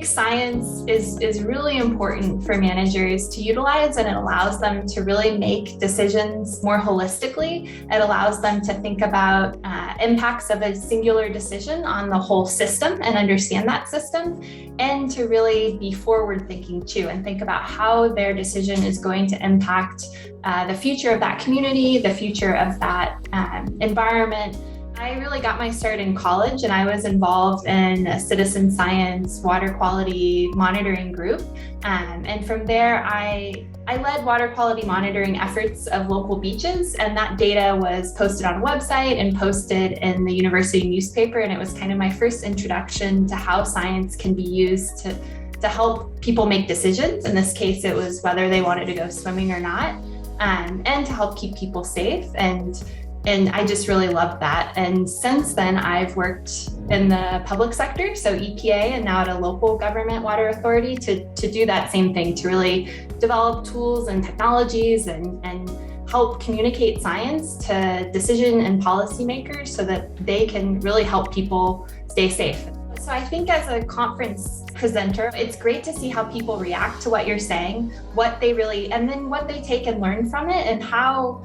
think science is really important for managers to utilize, and it allows them to really make decisions more holistically. It allows them to think about impacts of a singular decision on the whole system and understand that system, and to really be forward thinking too and think about how their decision is going to impact the future of that community, the future of that environment. I really got my start in college, and I was involved in a citizen science water quality monitoring group. And from there, I led water quality monitoring efforts of local beaches, and that data was posted on a website and posted in the university newspaper. And it was kind of my first introduction to how science can be used to help people make decisions. In this case, it was whether they wanted to go swimming or not, and to help keep people safe. And I just really loved that. And since then, I've worked in the public sector, so EPA, and now at a local government water authority to do that same thing, to really develop tools and technologies and help communicate science to decision and policymakers so that they can really help people stay safe. So I think as a conference presenter, it's great to see how people react to what you're saying, and then what they take and learn from it, and how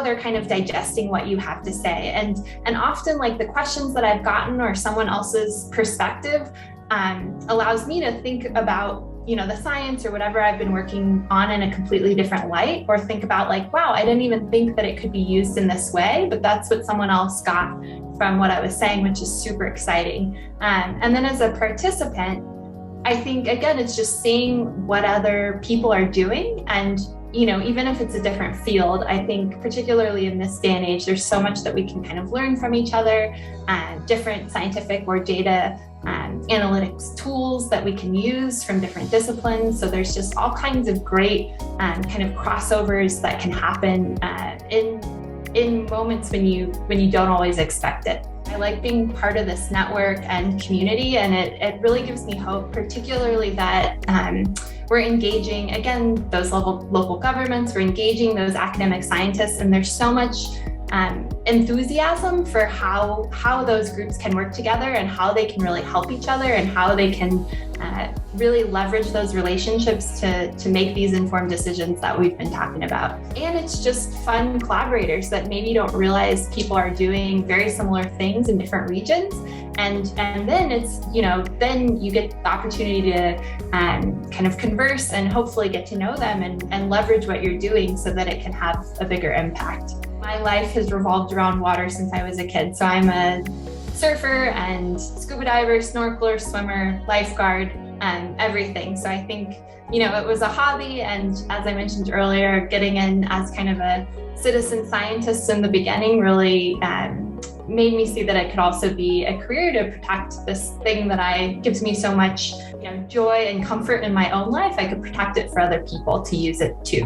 they're kind of digesting what you have to say. And often, like, the questions that I've gotten or someone else's perspective allows me to think about, the science or whatever I've been working on in a completely different light, or think about, like, wow, I didn't even think that it could be used in this way, but that's what someone else got from what I was saying, which is super exciting. And then as a participant, I think, again, it's just seeing what other people are doing. And even if it's a different field, I think particularly in this day and age, there's so much that we can kind of learn from each other, different scientific or data analytics tools that we can use from different disciplines. So there's just all kinds of great kind of crossovers that can happen in moments when you don't always expect it. I like being part of this network and community, and it really gives me hope, particularly that we're engaging, again, those local governments, we're engaging those academic scientists, and there's so much enthusiasm for how those groups can work together and how they can really help each other and how they can really leverage those relationships to make these informed decisions that we've been talking about. And it's just fun collaborators that maybe you don't realize people are doing very similar things in different regions. And then it's, then you get the opportunity to kind of converse and hopefully get to know them and leverage what you're doing so that it can have a bigger impact. My life has revolved around water since I was a kid. So I'm a surfer and scuba diver, snorkeler, swimmer, lifeguard, everything. So I think, it was a hobby. And as I mentioned earlier, getting in as kind of a citizen scientist in the beginning really made me see that it could also be a career to protect this thing that gives me so much joy and comfort in my own life. I could protect it for other people to use it too.